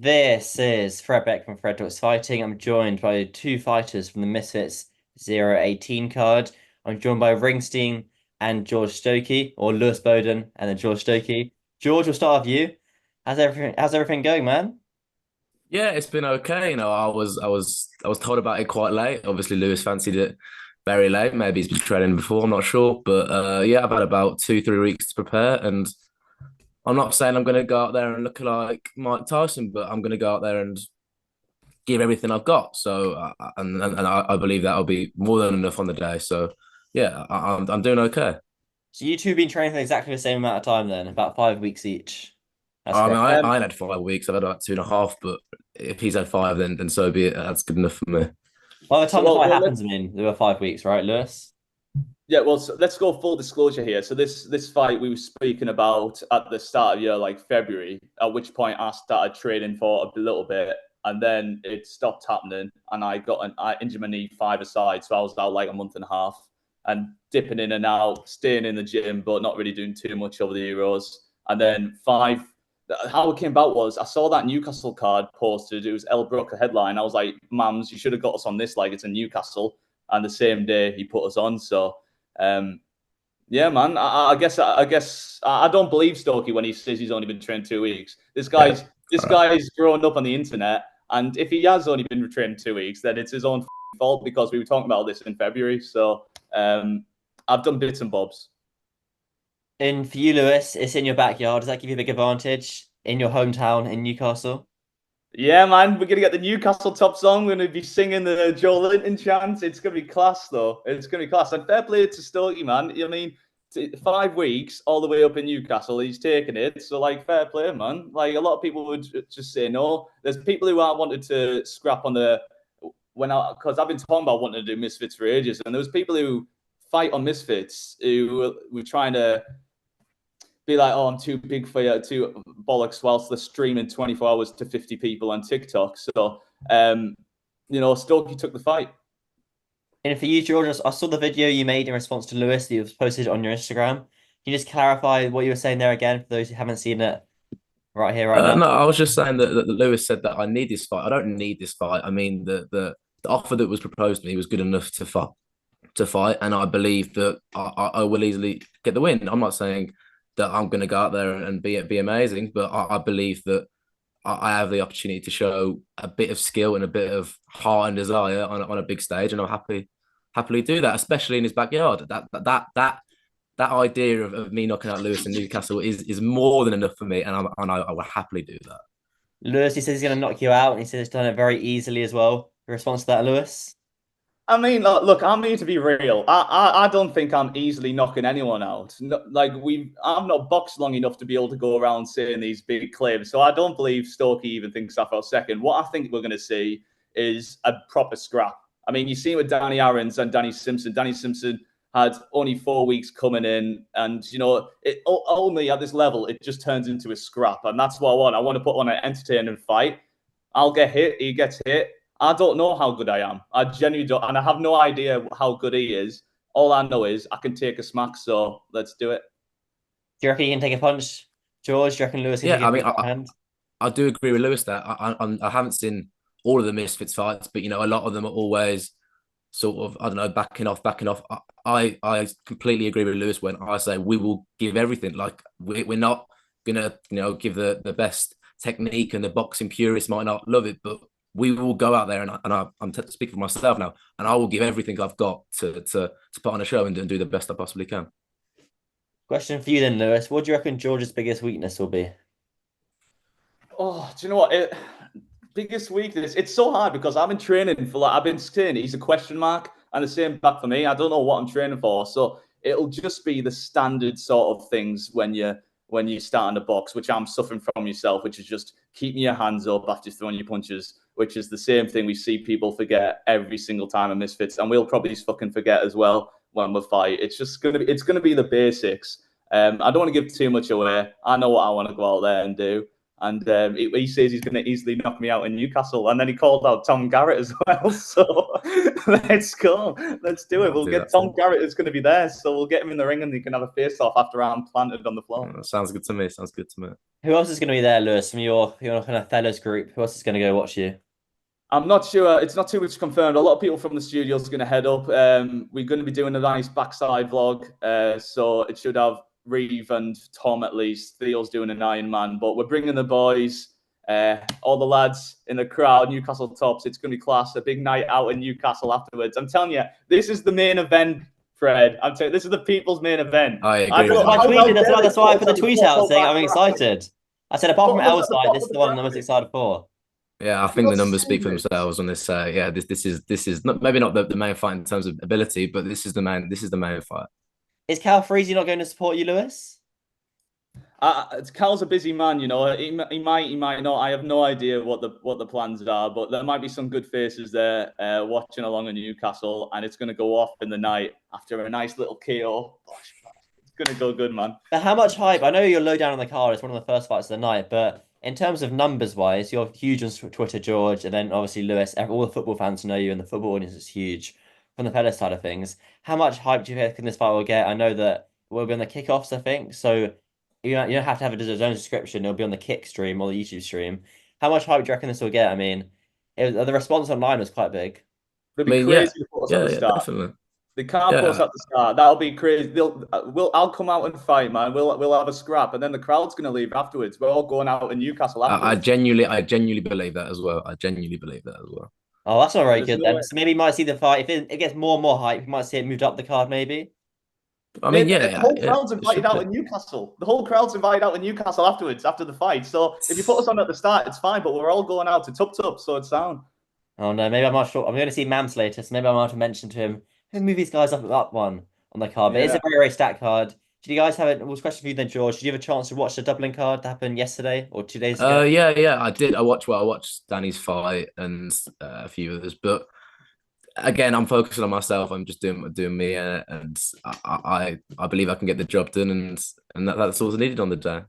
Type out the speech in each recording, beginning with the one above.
This is Fred Beck from Fred Talks Fighting. I'm joined by two fighters from the Misfits 018 card. I'm joined by Ringstein and George Stokey, or Lewis Bowden and then George Stokey. George, we'll start with you. How's everything going, man? Yeah, it's been okay. I was told about it quite late. Obviously, Lewis fancied it very late. Maybe he's been training before. I'm not sure, but yeah, I've had about 2, 3 weeks to prepare, and I'm not saying I'm going to go out there and look like Mike Tyson, but I'm going to go out there and give everything I've got. So, I believe that'll be more than enough on the day. So, yeah, I'm doing okay. So you two have been training for exactly the same amount of time then, about 5 weeks each. That's I mean, correct. I ain't had 5 weeks. I've had about 2.5, but if he's had five, then so be it. That's good enough for me. By the So, time the well, fight well, happens, let's I mean, there were 5 weeks, right, Lewis? yeah, well, let's go full disclosure here. So this fight we were speaking about at the start of year, like February, at which point I started training for a little bit, and then it stopped happening, and I injured my knee five aside, so I was out like a month and a half, and dipping in and out, staying in the gym, but not really doing too much over the Euros, and then five. How it came about was I saw that Newcastle card posted. It was El Brook, a headline. I was like, "Mams, you should have got us on this. Like it's a Newcastle." And the same day he put us on. So um, yeah, man. I guess I don't believe Stokey when he says he's only been trained 2 weeks. This Yeah. guy's this guy's grown up on the internet, and if he has only been trained 2 weeks, then it's his own fault because we were talking about this in February. So I've done bits and bobs. And for you, Lewis, it's in your backyard. Does that give you a big advantage in your hometown in Newcastle? Yeah, man, we're gonna get the Newcastle top song. We're gonna be singing the Joe Linton chant. It's gonna be class, though. It's gonna be class. And fair play to Stokey, man. I mean, 5 weeks all the way up in Newcastle, he's taken it. So, like, fair play, man. Like, a lot of people would just say no. There's people who aren't wanted to scrap on the because I've been talking about wanting to do Misfits for ages, and there was people who fight on Misfits who were trying to be like, oh, I'm too big for you, too bollocks, whilst they're streaming 24 hours to 50 people on TikTok. So, Stokey took the fight. And for you, George, I saw the video you made in response to Lewis that you posted on your Instagram. Can you just clarify what you were saying there again for those who haven't seen it right here, right now? No, I was just saying that Lewis said that I need this fight. I don't need this fight. I mean, the offer that was proposed to me was good enough to fight, and I believe that I will easily get the win. I'm not saying that I'm going to go out there and be amazing, but I believe that I have the opportunity to show a bit of skill and a bit of heart and desire on a big stage, and happily do that, especially in his backyard. That idea of me knocking out Lewis in Newcastle is more than enough for me, and I will happily do that. Lewis, he says he's going to knock you out, and he says he's done it very easily as well. Your response to that, Lewis? I mean, look, I'm here to be real. I don't think I'm easily knocking anyone out. No, like I've not boxed long enough to be able to go around saying these big claims. So I don't believe Stokey even thinks that for a second. What I think we're going to see is a proper scrap. I mean, you see it with Danny Aaron's and Danny Simpson. Danny Simpson had only 4 weeks coming in, and it only at this level it just turns into a scrap, and that's what I want. I want to put on an entertaining fight. I'll get hit. He gets hit. I don't know how good I am. I genuinely don't, and I have no idea how good he is. All I know is I can take a smack, so let's do it. Do you reckon he can take a punch? George, do you reckon Lewis can Yeah, take I a mean, big hand? I do agree with Lewis that I haven't seen all of the Misfits fights, but a lot of them are always sort of, I don't know, backing off. I completely agree with Lewis when I say we will give everything. Like we're not gonna give the best technique, and the boxing purists might not love it, but we will go out there, I'm speaking for myself now, and I will give everything I've got to put on a show and do the best I possibly can. Question for you then, Lewis. What do you reckon George's biggest weakness will be? Oh, do you know what? Biggest weakness. It's so hard because I've been training for I've been saying he's a question mark, and the same back for me. I don't know what I'm training for, so it'll just be the standard sort of things when you start in the box, which I'm suffering from yourself, which is just keeping your hands up after throwing your punches, which is the same thing we see people forget every single time in Misfits, and we'll probably fucking forget as well when we fight. It's gonna be the basics. I don't want to give too much away. I know what I want to go out there and do. And he says he's going to easily knock me out in Newcastle. And then he called out Tom Garrett as well. So let's go. Let's do it. We'll get Tom Garrett is going to be there. So we'll get him in the ring and he can have a face-off after I'm planted on the floor. Sounds good to me. Sounds good to me. Who else is going to be there, Lewis, from your kind of fellas group? Who else is going to go watch you? I'm not sure. It's not too much confirmed. A lot of people from the studio is going to head up. We're going to be doing a nice backside vlog. So it should have Reeve and Tom at least. Theo's doing an Iron Man. But we're bringing the boys, all the lads in the crowd, Newcastle tops. It's going to be class. A big night out in Newcastle afterwards. I'm telling you, this is the main event, Fred. I'm telling you, this is the people's main event. I agree. I tweeted as well. That's why I put the tweet out saying I'm excited. I said, apart from L's side, this is the one I'm most excited for. Yeah, I think the numbers speak for themselves when they say, yeah, this is not, maybe not the main fight in terms of ability, but this is the main fight. Is Cal Freezy not going to support you, Lewis? Cal's a busy man, you know. He might not. I have no idea what the plans are, but there might be some good faces there watching along in Newcastle, and it's going to go off in the night after a nice little KO. It's going to go good, man. But how much hype? I know you're low down on the card. It's one of the first fights of the night, but in terms of numbers wise, you're huge on Twitter, George, and then obviously Lewis. All the football fans know you, and the football audience is huge. From the fellas side of things, how much hype do you think this fight will get? I know that we'll be on the kickoffs, I think, so you don't have to have a zone subscription. It'll be on the Kick stream or the YouTube stream. How much hype do you reckon this will get? I mean, the response online was quite big. It'll be crazy to put us at the start. Definitely. They can't put us at the start. That'll be crazy. I'll come out and fight, man. We'll have a scrap, and then the crowd's gonna leave afterwards. We're all going out in Newcastle afterwards. I genuinely believe that as well. Oh, that's not very good then. So maybe you might see the fight. If it gets more and more hype, you might see it moved up the card, maybe. I mean, the whole crowd's invited out in Newcastle. The whole crowd's invited out in Newcastle afterwards, after the fight. So if you put us on at the start, it's fine. But we're all going out to Tup, so it's sound. Oh no, maybe I'm not sure. I'm going to see Mams later, so maybe I might have to mention to him, hey, move these guys up one on the card. But it's a very stacked card. Did you guys have it? Was question for you then, George? Did you have a chance to watch the Dublin card that happened yesterday or 2 days ago? Yeah, I did. I watched Danny's fight and a few others, but again, I'm focusing on myself. I'm just doing me, and I believe I can get the job done, and that's all needed on the day.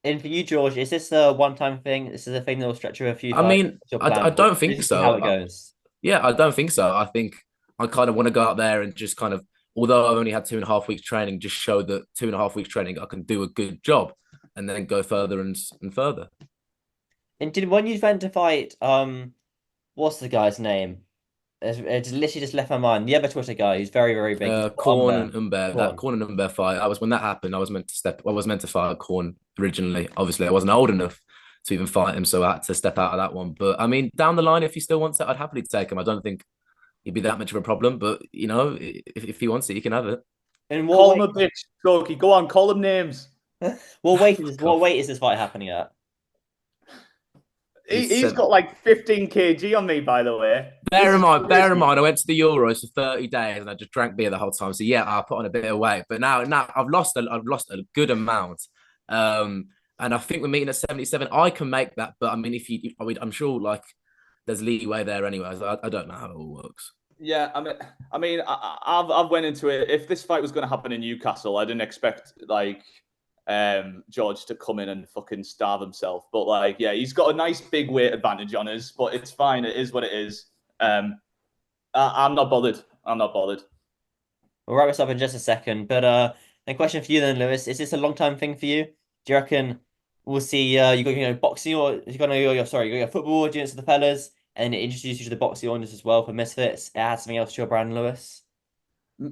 And for you, George, is this a one-time thing? This is a thing that will stretch over a few. I mean, I don't think so. How it goes? Yeah, I don't think so. I think I kind of want to go out there and just kind of, although I've only had 2.5 weeks training, just show that 2.5 weeks training I can do a good job, and then go further and further. And when you went to fight, what's the guy's name? It's literally just left my mind. The other Twitter guy who's very, very big. Corn and Umber. That Corn and Umber fight. When that happened, I was meant to fight Corn originally. Obviously, I wasn't old enough to even fight him, so I had to step out of that one. But I mean, down the line, if he still wants it, I'd happily take him. I don't think he'd be that much of a problem. But you know, if he wants it, he can have it. And call him a bitch, Stokey. Go on, call him names. What weight is this fight happening at? He's got like 15 kg on me, by the way. Bear in mind, I went to the Euros for 30 days and I just drank beer the whole time. So yeah, I put on a bit of weight, but now I've lost a good amount. And I think we're meeting at 77. I can make that, but I mean, I'm sure like there's leeway there anyway. I don't know how it all works. Yeah, I've went into it. If this fight was going to happen in Newcastle, I didn't expect like George to come in and fucking starve himself. But like, yeah, he's got a nice big weight advantage on us, but it's fine. It is what it is. I'm not bothered. We'll wrap this up in just a second. But a question for you then, Lewis. Is this a long time thing for you? Do you reckon we'll see you got boxing, or you got your football audience of the fellas, and introduce you to the boxing audience as well for Misfits? Add something else to your brand, Lewis?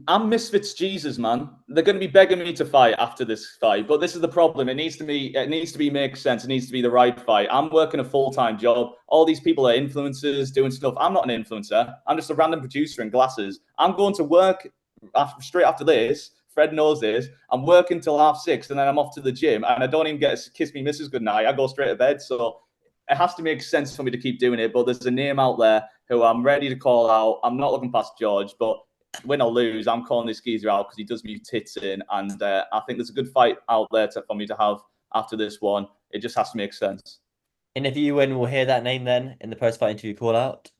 I'm Misfits Jesus, man. They're going to be begging me to fight after this fight, but this is the problem. It needs to be make sense. It needs to be the right fight. I'm working a full-time job. All these people are influencers doing stuff. I'm not an influencer. I'm just a random producer in glasses. I'm going to work straight after this. Fred knows this. I'm working till 6:30, and then I'm off to the gym, and I don't even get a kiss me missus goodnight. I go straight to bed. So it has to make sense for me to keep doing it. But there's a name out there who I'm ready to call out. I'm not looking past George, but win or lose, I'm calling this geezer out because he does me tits in, and I think there's a good fight out there for me to have after this one. It just has to make sense. And if you win, we'll hear that name then in the post-fight interview call out.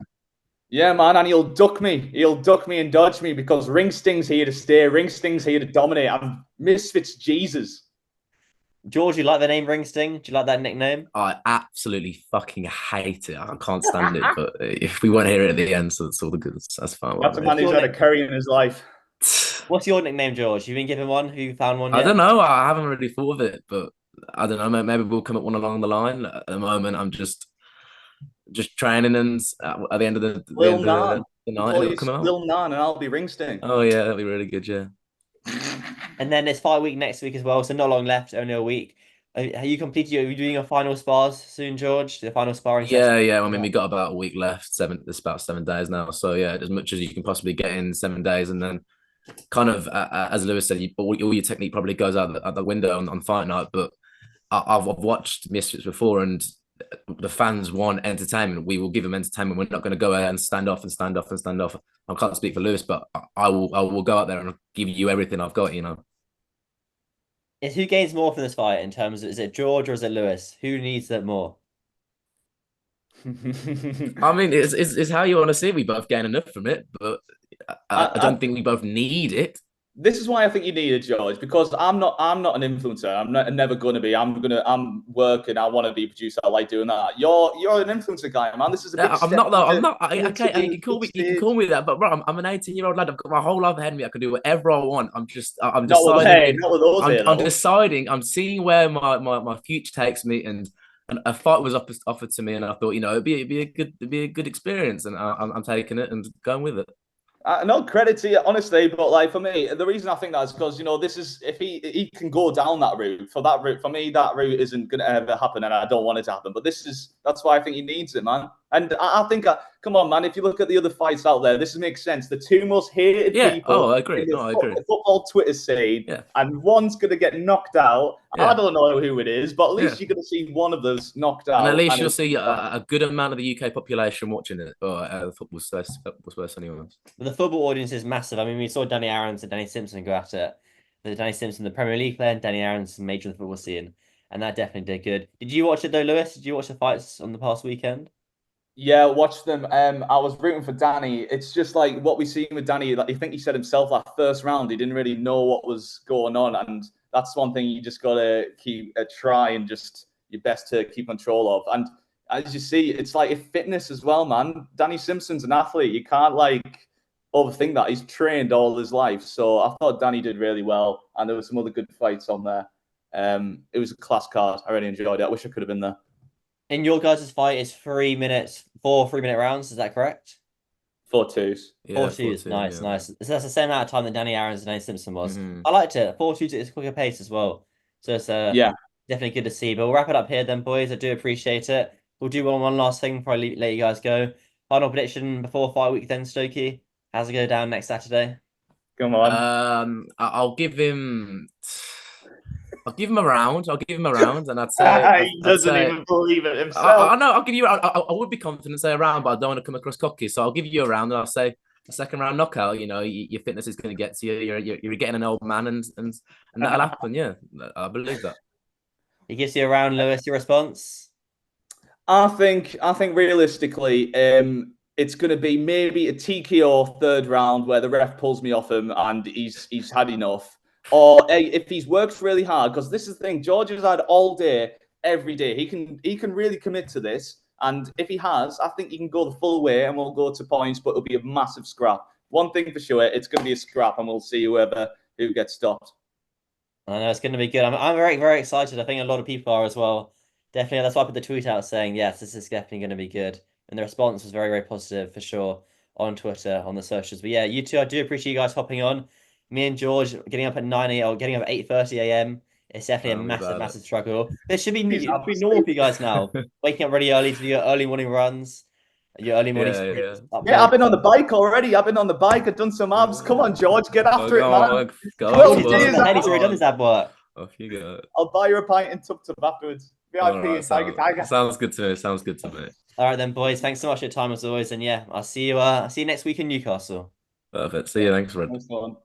Yeah, man, and he'll duck me. He'll duck me and dodge me because Ring Sting's here to stay. Ring Sting's here to dominate. I'm Misfits Jesus. George, you like the name Ringsting? Do you like that nickname? I absolutely fucking hate it. I can't stand it. But if we want to hear it at the end, so it's all the good. That's fine with That's a me. man who's had a curry in his life. What's your nickname, George? You been given one? Have you found one I yet? don't know. I haven't really thought of it, but I don't know. Maybe we'll come up one along the line. At the moment, I'm just training, and at the end of the Lil end of Nan. the You night, call it'll you come out. Lil Nan, and I'll be Ringsting. Oh yeah, that'd be really good. Yeah. And then it's fight week next week as well, so not long left, only a week. Have you completed are you doing your final spars soon, George? The final sparring session? Yeah. I mean, we got about a week left. It's about 7 days now. So yeah, as much as you can possibly get in 7 days, and then kind of as Lewis said, all your technique probably goes out the window on fight night. But I've watched Misfits before, and the fans want entertainment. We will give them entertainment. We're not going to go out and stand off and stand off and stand off. I can't speak for Lewis, but I will go out there and give you everything I've got. Is who gains more from this fight in terms of is it George or is it Lewis? Who needs it more? I mean, it's how you want to see it. We both gain enough from it, but I I, don't think we both need it. this is why I think you need a George, because I'm not an influencer. I'm never gonna be. I'm working. I want to be a producer. I like doing that. You're an influencer guy, man. This is a big I'm step not though. I'm into, not. Okay, into you the can call big me. You can stage. call me that. But bro, I'm an 18-year-old lad. I've got my whole life ahead of me. I can do whatever I want. I'm Not with deciding. hey, not with those here I'm though. deciding. I'm seeing where my future takes me, and a fight was offered to me, and I thought, it'd be a good experience, and I'm taking it and going with it. No credit to you, honestly, but like for me, the reason I think that is because this is if he can go down that route for me that route isn't going to ever happen, and I don't want it to happen. But that's why I think he needs it, man. And I think come on, man, if you look at the other fights out there, this makes sense. The two most hated Yeah. Oh, people I in agree. the No, I agree. football Twitter scene, Yeah. and one's going to get knocked out. I Yeah. don't know who it is, but at Yeah. least you're going to see one of those knocked And at out. least And you'll see a good amount of the UK population watching it. Or the football's worse than anyone else. The football audience is massive. I mean, we saw Danny Aaron's and Danny Simpson go at it. The Danny Simpson, the Premier League player, and Danny Aaron's major in the football scene, and that definitely did good. Did you watch it though, Lewis? Did you watch the fights on the past weekend? yeah, watch them. I was rooting for Danny. It's just like what we seen with Danny. Like I think he said himself that first round, he didn't really know what was going on, and that's one thing you just gotta keep try and just your best to keep control of. And as you see, it's like a fitness as well, man. Danny Simpson's an athlete. You can't like overthink that. He's trained all his life, so I thought Danny did really well, and there were some other good fights on there. It was a class card. I really enjoyed it. I wish I could have been there. In your guys' fight is 3 minutes, 4 3-minute rounds. Is that correct? 4-2s. Four Yeah, twos, 14. nice, Yeah. nice. So that's the same amount of time that Danny Aaron's and Danny Simpson was. Mm-hmm. I liked it. 4 twos is a quicker pace as well. So it's Yeah. definitely good to see. But we'll wrap it up here then, boys. I do appreciate it. We'll do one last thing before I let you guys go. Final prediction before fight week then, Stokey. How's it go down next Saturday? Come on. I'll give him. I'll give him a round. I'll give him a round, and I'd say, He I'd doesn't say, even believe it himself. I know. I'll give you. I would be confident and say a round, but I don't want to come across cocky. So I'll give you a round, and I'll say a second round knockout. Your fitness is going to get to you. You're getting an old man, and that'll happen. Yeah, I believe that. He gives you a round, Lewis. Your response? I think realistically, it's going to be maybe a TKO third round where the ref pulls me off him and he's had enough. Or hey, if he's worked really hard, because this is the thing, George has had all day, every day. He can really commit to this, and if he has, I think he can go the full way, and we'll go to points, but it'll be a massive scrap. One thing for sure, it's going to be a scrap, and we'll see who gets stopped. I know it's going to be good. I'm very, very excited. I think a lot of people are as well. Definitely. That's why I put the tweet out saying, yes, this is definitely going to be good. And the response was very, very positive for sure on Twitter, on the socials. But yeah, you two, I do appreciate you guys hopping on. Me and George getting up at 9 a.m. or getting up at 8:30 a.m. It's definitely Tell a me massive, about it. massive struggle. This should be, He's it should be normal for absolutely. you guys now. Waking up really early to do your early morning runs, your early morning Yeah. sprints, Yeah, I've upload. been on the bike already. I've been on the bike. I've done some abs. Come on, George, get Oh, after it, go man. on, go on, George 12 is just in days the Spud. head. He's out. already done his ab work. Off you go. I'll buy you a pint in Tub Tub afterwards. All VIP right, and Tiger Tiger. sounds good to me. Sounds good to me. All right then, boys. Thanks so much for your time as always. And yeah, I'll see you next week in Newcastle. Perfect. See you. Thanks, Fred. Nice one.